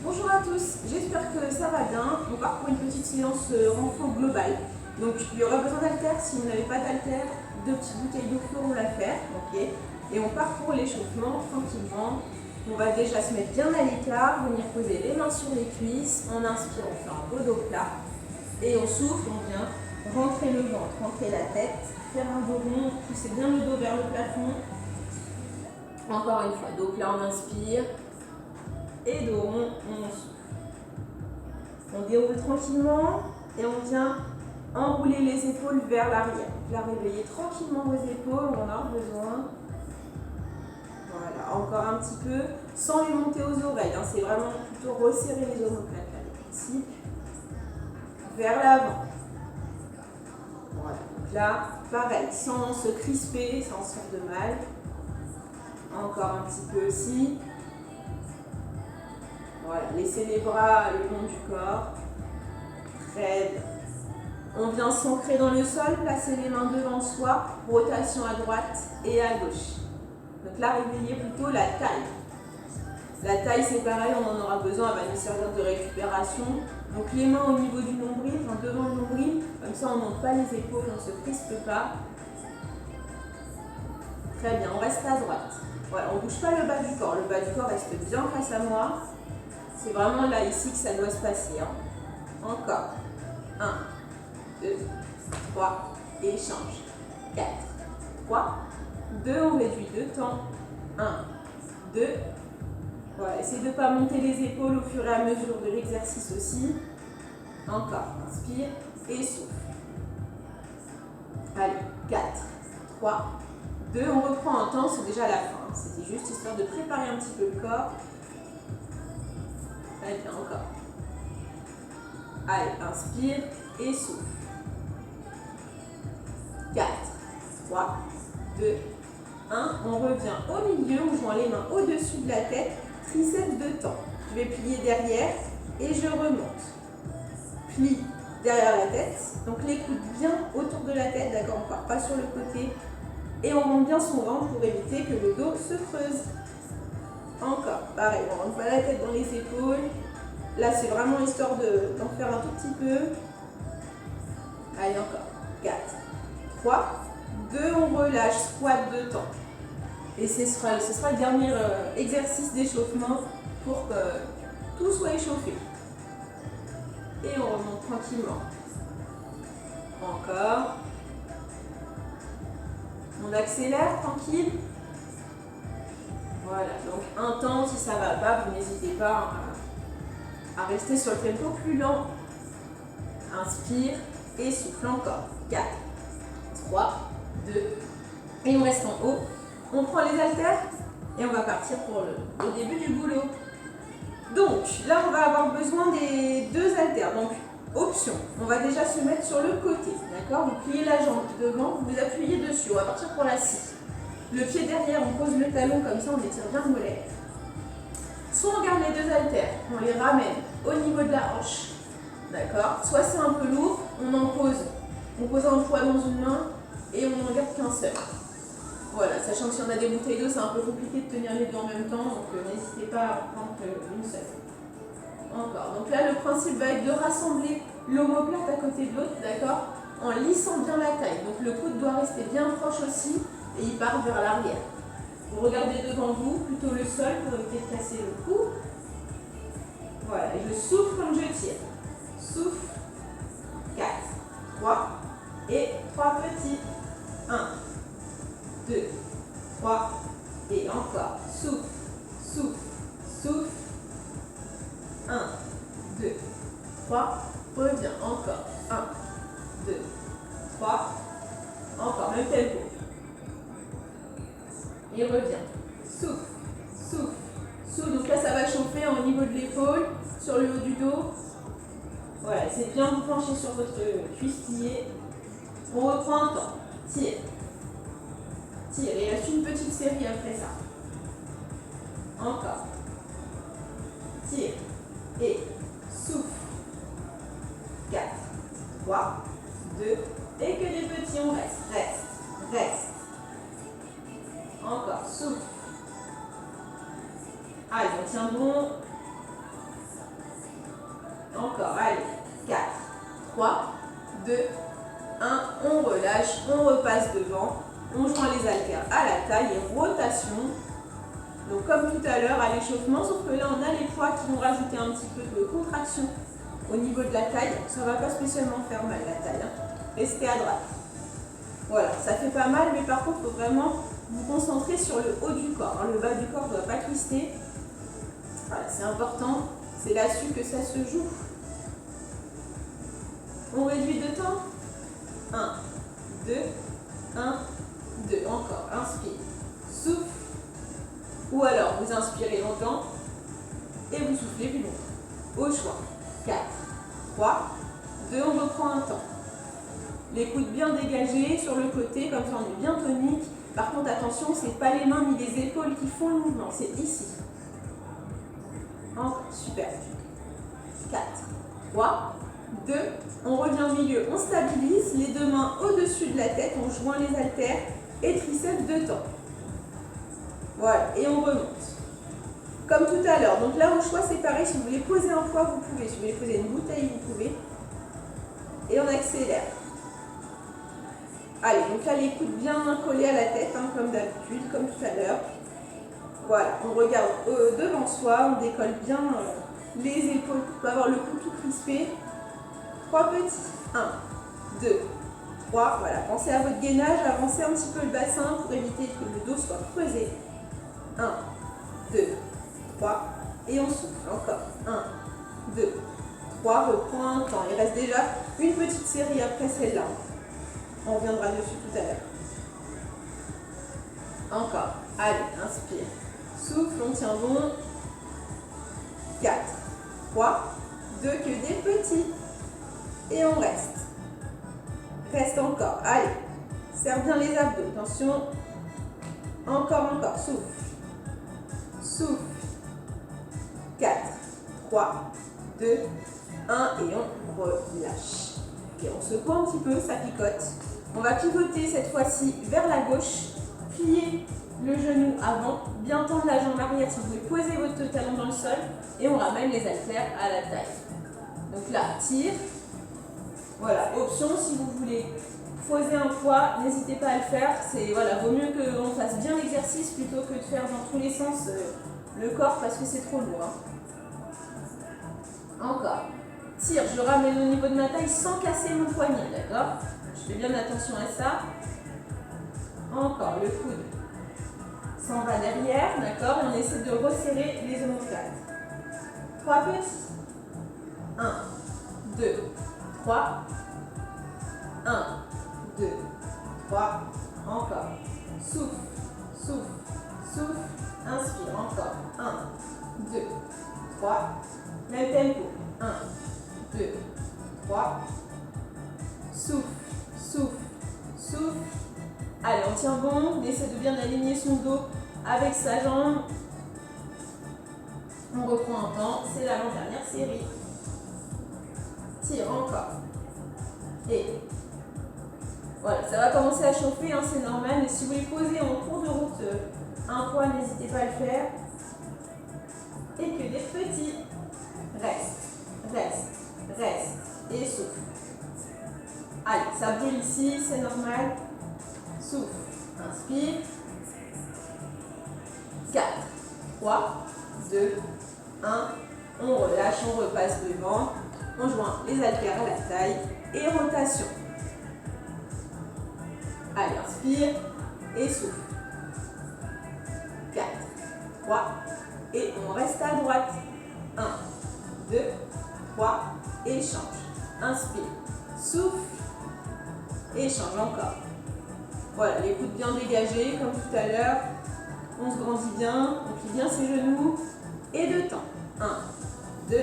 Bonjour à tous, j'espère que ça va bien. On part pour une petite séance renfort globale. Donc il y aura besoin d'haltères. Si vous n'avez pas d'haltères, 2 petites bouteilles d'eau feront l'affaire. Ok. Et on part pour l'échauffement tranquillement. On va déjà se mettre bien à l'écart, venir poser les mains sur les cuisses. On inspire, on fait un beau dos plat. Et on souffle, on vient rentrer le ventre, rentrer la tête, faire un dos rond, pousser bien le dos vers le plafond. Encore une fois, dos plat, on inspire. Et dos rond, on souffle. On déroule tranquillement et on vient enrouler les épaules vers l'arrière. Là, réveillez tranquillement vos épaules, on en a besoin. Voilà, encore un petit peu, sans les monter aux oreilles. Hein. C'est vraiment plutôt resserrer les omoplates, là, le principe. Vers l'avant. Voilà, donc là, pareil, sans se crisper, sans se faire de mal. Encore un petit peu aussi. Voilà, laissez les bras le long du corps. Très bien. On vient s'ancrer dans le sol, placer les mains devant soi, rotation à droite et à gauche. Donc là, réveillez plutôt la taille. La taille, c'est pareil, on en aura besoin, elle va nous servir de récupération. Donc les mains au niveau du nombril, enfin devant le nombril, comme ça on ne monte pas les épaules, on ne se crispe pas. Très bien, on reste à droite. Voilà, on ne bouge pas le bas du corps reste bien face à moi. C'est vraiment là, ici, que ça doit se passer. Hein. Encore. 1, 2, 3, et change. 4, 3, 2, on réduit de temps. 1, 2, voilà, essayez de ne pas monter les épaules au fur et à mesure de l'exercice aussi. Encore, inspire et souffle. Allez, 4, 3, 2, on reprend un temps, c'est déjà la fin. C'était juste histoire de préparer un petit peu le corps. Très bien, encore. Allez, inspire et souffle. 4, 3, 2, 1. On revient au milieu, on joint les mains au-dessus de la tête, triceps de temps. Je vais plier derrière et je remonte. Plie derrière la tête, donc les coudes bien autour de la tête, d'accord, on ne part pas sur le côté. Et on rentre bien son ventre pour éviter que le dos se creuse. Encore, pareil, on ne rentre pas la tête dans les épaules. Là, c'est vraiment histoire d'en faire un tout petit peu. Allez, encore. 4, 3, 2, on relâche, squat de temps. Et ce sera le dernier exercice d'échauffement pour que tout soit échauffé. Et on remonte tranquillement. Encore. On accélère, tranquille. Voilà, donc un temps, si ça ne va pas, vous n'hésitez pas à rester sur le tempo plus lent. Inspire et souffle encore. 4, 3, 2, et on reste en haut. On prend les haltères et on va partir pour le début du boulot. Donc là, on va avoir besoin des 2 haltères. Donc, option, on va déjà se mettre sur le côté. D'accord? Vous pliez la jambe devant, vous appuyez dessus. On va partir pour la scie. Le pied derrière, on pose le talon comme ça, on étire bien le mollet. Soit on garde les 2 haltères, on les ramène au niveau de la hanche. D'accord? Soit c'est un peu lourd, on pose un poids dans une main et on n'en garde qu'un seul. Voilà, sachant que si on a des bouteilles d'eau, c'est un peu compliqué de tenir les deux en même temps, donc n'hésitez pas à prendre une seule. Encore. Donc là, le principe va être de rassembler l'omoplate à côté de l'autre, d'accord, en lissant bien la taille. Donc le coude doit rester bien proche aussi et il part vers l'arrière. Vous regardez devant vous, plutôt le sol pour éviter de casser le cou. Voilà, et je souffle comme je tire. Souffle. 4, 3 et 3 petits. 1, 2, 3 et encore. Souffle, souffle, souffle. 1, 2, 3. Reviens. Encore. 1, 2, 3. Encore. Même tempo. Et reviens. Souffle, souffle, souffle. Donc là, ça va chauffer au niveau de l'épaule, sur le haut du dos. Voilà, c'est bien vous pencher sur votre cuisse-plié. On reprend un temps. Tire. Tire. Et il reste une petite série après ça. Encore. Tire. Et souffle. 4, 3, 2. Et que des petits, on reste. Reste. Reste. Encore. Souffle. Allez, on tient bon. Encore, allez. 4, 3, 2, 1. On relâche, on repasse devant. On joint les haltères à la taille et rotation. Donc comme tout à l'heure à l'échauffement, sauf que là on a les poids qui vont rajouter un petit peu de contraction au niveau de la taille. Ça ne va pas spécialement faire mal la taille. Restez à droite. Voilà, ça fait pas mal, mais par contre il faut vraiment vous concentrer sur le haut du corps. Le bas du corps ne doit pas twister. Voilà, c'est important. C'est là-dessus que ça se joue. On réduit de temps. 1, 2, 1, 2. Encore. Inspire. Souffle. Ou alors vous inspirez longtemps et vous soufflez plus longtemps. Au choix. 4, 3, 2. On reprend un temps. Les coudes bien dégagés sur le côté, comme ça on est bien tonique. Par contre, attention, ce n'est pas les mains ni les épaules qui font le mouvement, c'est ici. Encore. Super. 4, 3, 2. On revient au milieu, on stabilise, les deux mains au-dessus de la tête, on joint les haltères et triceps de temps. Voilà, et on remonte. Comme tout à l'heure. Donc là, au choix, c'est pareil. Si vous voulez poser un poids, vous pouvez. Si vous voulez poser une bouteille, vous pouvez. Et on accélère. Allez, donc là, les coudes bien collés à la tête, comme d'habitude, comme tout à l'heure. Voilà, on regarde devant soi, on décolle bien les épaules pour avoir le cou tout crispé. 3 petits. 1, 2, 3. Voilà, pensez à votre gainage, avancez un petit peu le bassin pour éviter que le dos soit creusé. 1, 2, 3. Et on souffle. Encore. 1, 2, 3. Reprends un temps. Il reste déjà une petite série après celle-là. On reviendra dessus tout à l'heure. Encore. Allez, inspire. Souffle, on tient bon. 4, 3, 2, que des petits. Et on reste. Reste encore. Allez. Serre bien les abdos. Attention. Encore. Souffle. Souffle. 4, 3, 2, 1. Et on relâche. Et on secoue un petit peu, ça picote. On va pivoter cette fois-ci vers la gauche. Plier le genou avant. Bien tendre la jambe arrière si vous voulez poser votre talon dans le sol. Et on ramène les haltères à la taille. Donc là, tire. Voilà, option si vous voulez poser un poids, n'hésitez pas à le faire. Voilà, vaut mieux qu'on fasse bien l'exercice plutôt que de faire dans tous les sens le corps parce que c'est trop lourd. Encore. Tire, je ramène au niveau de ma taille sans casser mon poignet, d'accord? Je fais bien attention à ça. Encore, le coude s'en va derrière, d'accord? Et on essaie de resserrer les omoplates. 3 petits. 1, 2, 3. 1, 2, 3. Encore. Souffle, souffle, souffle. Inspire, encore. 1, 2, 3. Même tempo. 1, 2, 3. Souffle, souffle, souffle. Allez, on tient bon. On essaie de bien aligner son dos avec sa jambe. On reprend un temps. C'est l'avant-dernière série. Tire encore. Et voilà, ça va commencer à chauffer, c'est normal. Mais si vous voulez poser en cours de route un poids, n'hésitez pas à le faire. Et que des petits. Reste. Et souffle. Allez, ça brûle ici, c'est normal. Souffle. Inspire. 4, 3, 2, 1. On relâche, on repasse devant. On joint les haltères à la taille et rotation. Allez, inspire et souffle. 4, 3 et on reste à droite. 1, 2, 3 et change. Inspire, souffle et change encore. Voilà, les coudes bien dégagés comme tout à l'heure. On se grandit bien, on plie bien ses genoux et de temps. 1, 2,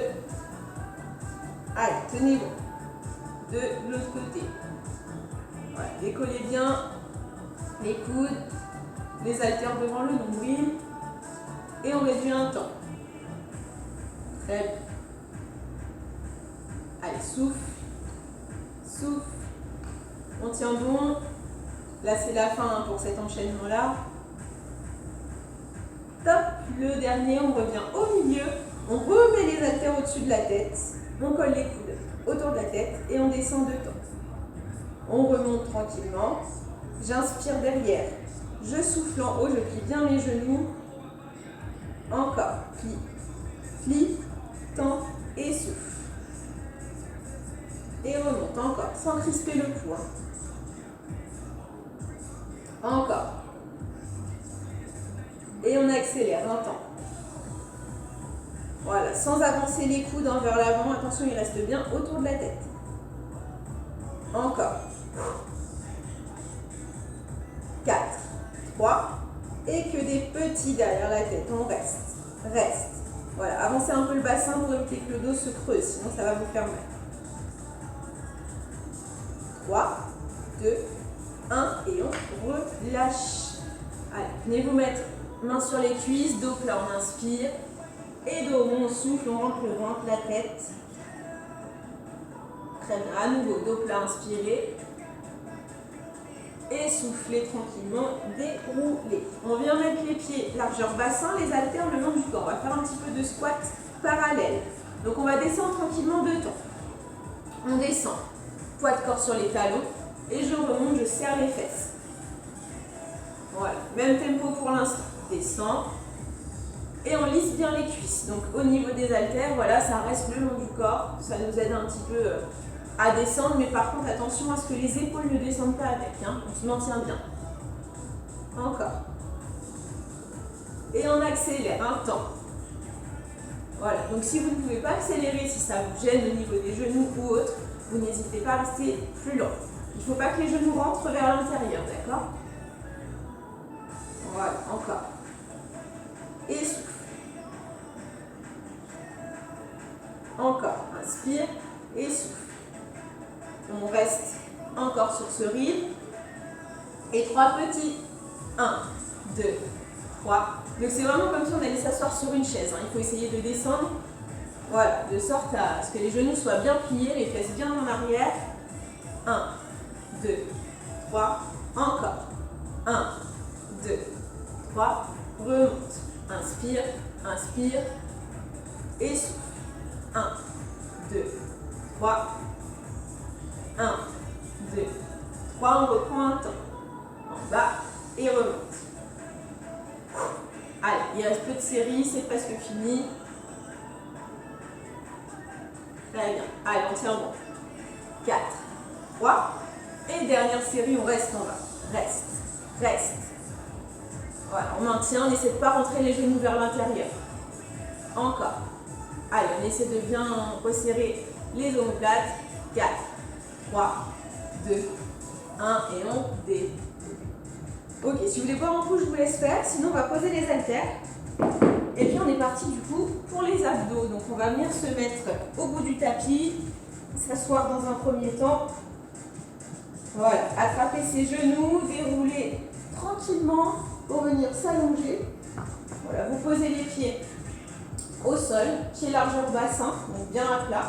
allez, tenez bon. De l'autre côté. Voilà, décollez bien les coudes, les haltères devant le nombril. Et on réduit un temps. Très bien. Allez, souffle. Souffle. On tient bon. Là, c'est la fin pour cet enchaînement-là. Top. Le dernier, on revient au milieu. On remet les haltères au-dessus de la tête. On colle les coudes autour de la tête et on descend de temps. On remonte tranquillement. J'inspire derrière. Je souffle en haut, je plie bien mes genoux. Encore. Plie, plie, tends et souffle. Et remonte encore, sans crisper le cou. Encore. Et on accélère un temps. Voilà, sans avancer les coudes vers l'avant. Attention, il reste bien autour de la tête. Encore. 4, 3. Et que des petits derrière la tête. On reste. Reste. Voilà, avancez un peu le bassin pour éviter que le dos se creuse, sinon ça va vous faire mal. 3, 2, 1 et on relâche. Allez, venez vous mettre main sur les cuisses, dos plat, on inspire. Et dos rond, on souffle, on rentre le ventre, la tête. Très bien, à nouveau, dos plat, inspirez. Et soufflez tranquillement, déroulez. On vient mettre les pieds largeur bassin, les haltères le long du corps. On va faire un petit peu de squat parallèle. Donc on va descendre tranquillement de temps. On descend, poids de corps sur les talons. Et je remonte, je serre les fesses. Voilà, même tempo pour l'instant. Descend. Et on lisse bien les cuisses. Donc au niveau des haltères, voilà, ça reste le long du corps. Ça nous aide un petit peu à descendre. Mais par contre, attention à ce que les épaules ne descendent pas avec. On se maintient bien. Encore. Et on accélère un temps. Voilà, donc si vous ne pouvez pas accélérer, si ça vous gêne au niveau des genoux ou autre, vous n'hésitez pas à rester plus lent. Il ne faut pas que les genoux rentrent vers l'intérieur, d'accord? Voilà, encore. Et souffle. Encore, inspire et souffle. On reste encore sur ce rythme. Et 3 petits. 1, 2, 3. Donc c'est vraiment comme si on allait s'asseoir sur une chaise. Il faut essayer de descendre. Voilà, de sorte à ce que les genoux soient bien pliés, les fesses bien en arrière. 1, 2, 3. Encore. 1, 2, 3. Remonte. Inspire, inspire. Et souffle. 1, 2, 3. 1, 2, 3. On reprend un temps. En bas et remonte. Allez, il reste peu de séries, c'est presque fini. Très bien. Allez, on tient bon. 4, 3. Et dernière série, on reste en bas. Reste, reste. Voilà, on maintient, on essaie de ne pas rentrer les genoux vers l'intérieur. Encore. Allez, on essaie de bien resserrer les omoplates. 4, 3, 2, 1 et on déroule. Ok, si vous voulez voir un coup, je vous laisse faire. Sinon, on va poser les haltères. Et puis, on est parti du coup pour les abdos. Donc, on va venir se mettre au bout du tapis, s'asseoir dans un premier temps. Voilà, attraper ses genoux, dérouler tranquillement pour venir s'allonger. Voilà, vous posez les pieds au sol, pieds largeur bassin, donc bien à plat.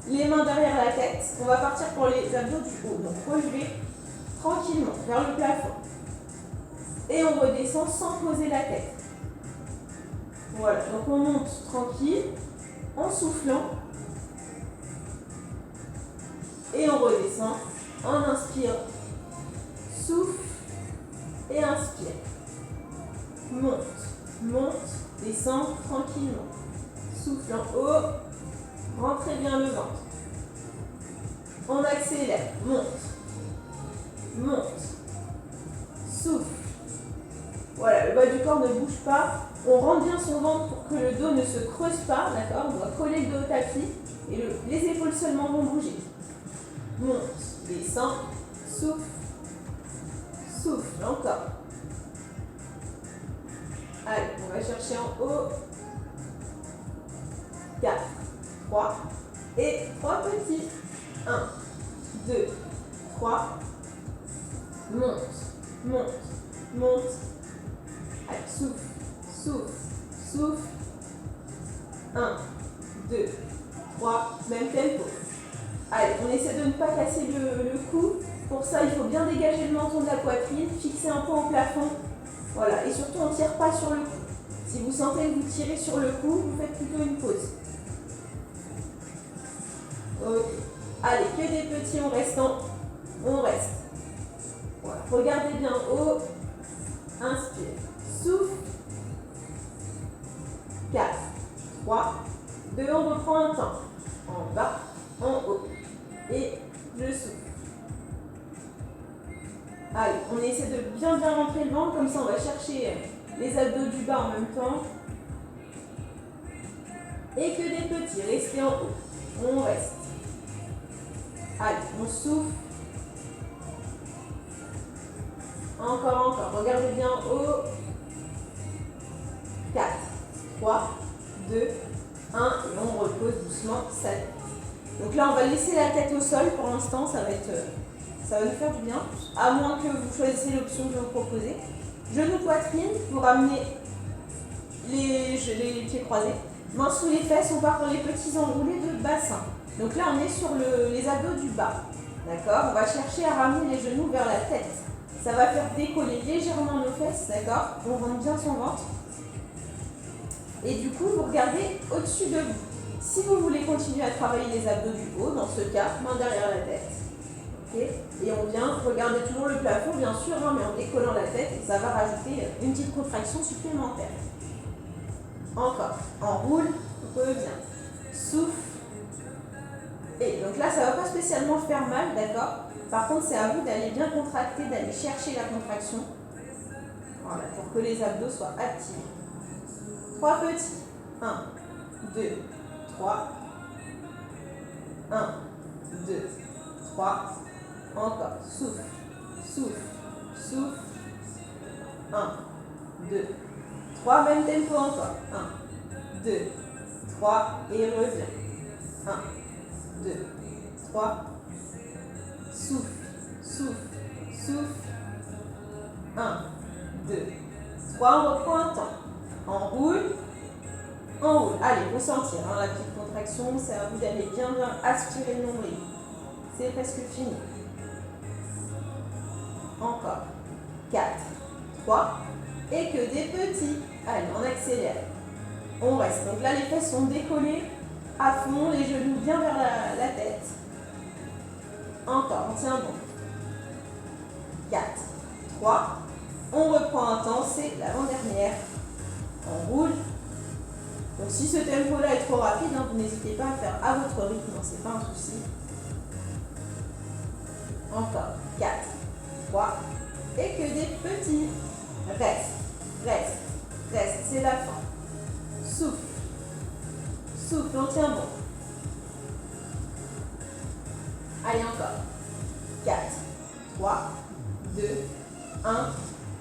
Les mains derrière la tête. On va partir pour les abdos du haut. Donc, relevez tranquillement vers le plafond. Et on redescend sans poser la tête. Voilà, donc on monte tranquille, en soufflant. Et on redescend, en inspire, souffle et inspire. Monte, monte, descend tranquillement. Souffle en haut, rentrez bien le ventre. On accélère, monte, monte, souffle. Voilà, le bas du corps ne bouge pas. On rend bien son ventre pour que le dos ne se creuse pas, d'accord? On doit coller le dos au tapis et les épaules seulement vont bouger. Monte, descend, souffle, souffle, encore. Allez, on va chercher en haut. 4, 3 et 3 petits. 1, 2, 3. Monte, monte, monte. Allez, souffle, souffle, souffle. 1, 2, 3, même tempo. Allez, on essaie de ne pas casser le cou. Pour ça, il faut bien dégager le menton de la poitrine, fixer un peu au plafond. Voilà, et surtout, on ne tire pas sur le cou. Si vous sentez que vous tirez sur le cou, vous faites plutôt une pause. Ok. Allez, que des petits, on reste. Voilà. Regardez bien haut. Inspire. Souffle. 4, 3, 2, on reprend un temps. En bas, en haut. Et je souffle. Allez, on essaie de bien rentrer le ventre, comme ça on va chercher les abdos du bas en même temps. Et que des petits, restez en haut. On reste. Allez, on souffle. Encore. Regardez bien haut. 4, 3, 2, 1. Et on repose doucement sa tête. Donc là, on va laisser la tête au sol pour l'instant. Ça va nous faire du bien. À moins que vous choisissiez l'option que je vais vous proposer. Genoux poitrine, vous ramenez les pieds croisés. Mains sous les fesses, on part pour les petits enroulés de bassin. Donc là, on est sur les abdos du bas. D'accord? On va chercher à ramener les genoux vers la tête. Ça va faire décoller légèrement nos fesses, d'accord? On rentre bien son ventre. Et du coup, vous regardez au-dessus de vous. Si vous voulez continuer à travailler les abdos du haut, dans ce cas, main derrière la tête. Okay? Et on vient regarder toujours le plafond, bien sûr, hein, mais en décollant la tête, et ça va rajouter une petite contraction supplémentaire. Encore. Enroule, revient. Souffle. Et donc là, ça ne va pas spécialement faire mal, d'accord? Par contre, c'est à vous d'aller bien contracter, d'aller chercher la contraction. Voilà, pour que les abdos soient activés. 3 petits. 1, 2, 3. 1, 2, 3. Encore. Souffle, souffle, souffle. 1, 2, 3. Même tempo encore. 1, 2, 3. Et reviens. 1, 2, 3. Souffle, souffle, souffle. 1, 2, 3. On reprend un temps. Enroule. Allez, ressentir la petite contraction. C'est à vous d'aller bien aspirer le nombril. C'est presque fini. Encore. 4, 3. Et que des petits. Allez, on accélère. On reste. Donc là, les fesses sont décollées à fond, les genoux bien vers la tête. Encore, on tient bon. 4, 3. On reprend un temps, c'est l'avant-dernière. On roule. Donc si ce tempo-là est trop rapide, vous n'hésitez pas à faire à votre rythme, c'est pas un souci. Encore. 4, 3. Et que des petits. Reste. C'est la fin. Souffle, on tient bon. Allez, encore. 4, 3, 2, 1.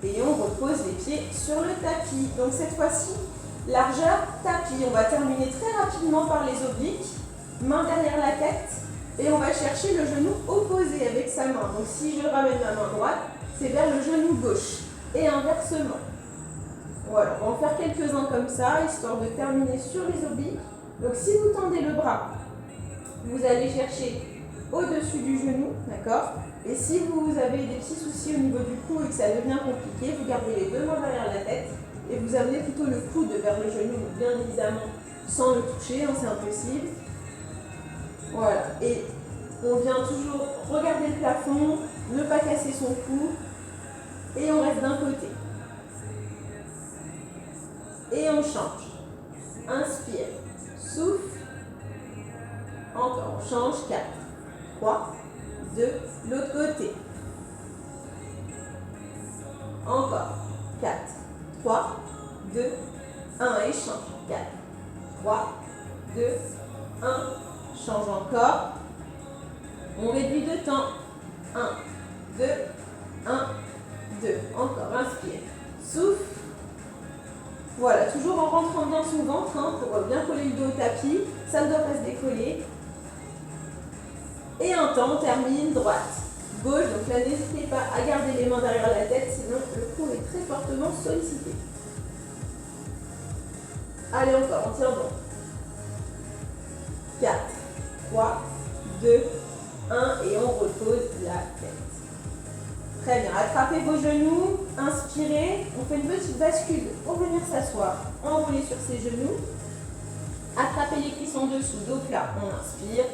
Et on repose les pieds sur le tapis. Donc cette fois-ci, largeur tapis. On va terminer très rapidement par les obliques. Main derrière la tête. Et on va chercher le genou opposé avec sa main. Donc si je ramène ma main droite, c'est vers le genou gauche. Et inversement. Voilà, on va en faire quelques-uns comme ça, histoire de terminer sur les obliques. Donc si vous tendez le bras, vous allez chercher au-dessus du genou, d'accord? Et si vous avez des petits soucis au niveau du cou et que ça devient compliqué, vous gardez les deux mains derrière la tête et vous amenez plutôt le coude vers le genou, bien évidemment sans le toucher, c'est impossible. Voilà, et on vient toujours regarder le plafond, ne pas casser son cou, et on reste d'un côté. Et on change. Inspire, souffle. Encore, on change. 4, 3, 2, l'autre côté. Encore. 4, 3, 2, 1 et change. 4, 3, 2, 1. Change encore. On réduit de temps. 1, 2, 1, 2. Encore, inspire. Souffle. Voilà, toujours en rentrant bien son ventre pour bien coller le dos au tapis. Ça ne doit pas se décoller. Et un temps, on termine droite, gauche. Donc là, n'hésitez pas à garder les mains derrière la tête, sinon le cou est très fortement sollicité. Allez, encore, on tient bon. 4, 3, 2, 1 et on repose la tête. Très bien, attrapez vos genoux, inspirez, on fait une petite bascule pour venir s'asseoir, enroulez sur ses genoux, attrapez les cuisses en dessous, dos plat, on inspire,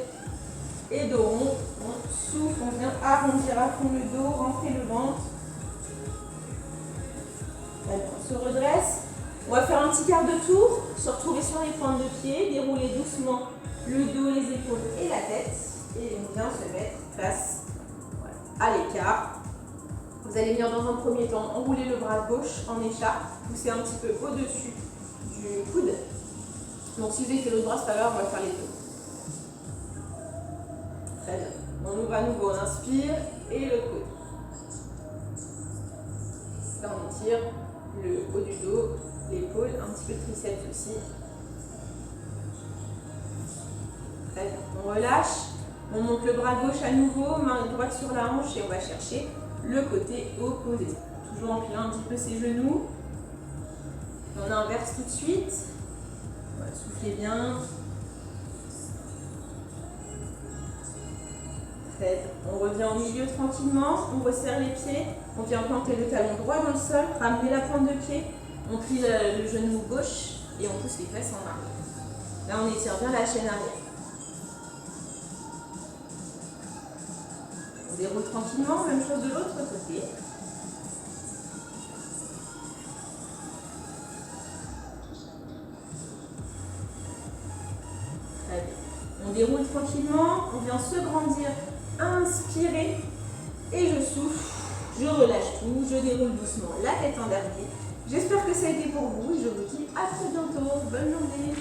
Et dos rond, on souffle, on vient arrondir à fond le dos, rentrer le ventre. Très bien, on se redresse. On va faire un petit quart de tour, se retrouver sur les pointes de pied, dérouler doucement le dos, les épaules et la tête. Et on vient se mettre face à l'écart. Vous allez venir dans un premier temps enrouler le bras gauche en écharpe, pousser un petit peu au-dessus du coude. Donc si vous avez fait l'autre bras, c'est pas grave, on va faire les deux. Très bien. On ouvre à nouveau, on inspire et le coude. Là on étire le haut du dos, l'épaule, un petit peu de triceps aussi. Très bien. On relâche, on monte le bras gauche à nouveau, main droite sur la hanche et on va chercher le côté opposé. Toujours en pliant un petit peu ses genoux. On inverse tout de suite. Voilà, soufflez bien. Très bien. On revient au milieu tranquillement, on resserre les pieds, on vient planter le talon droit dans le sol, ramener la pointe de pied, on plie le genou gauche et on pousse les fesses en arrière. Là on étire bien la chaîne arrière. On déroule tranquillement, même chose de l'autre côté. Très bien. On déroule tranquillement, on vient se grandir, inspirer et je souffle, je relâche tout, je déroule doucement la tête en dernier. J'espère que ça a été pour vous, je vous dis à très bientôt, bonne journée.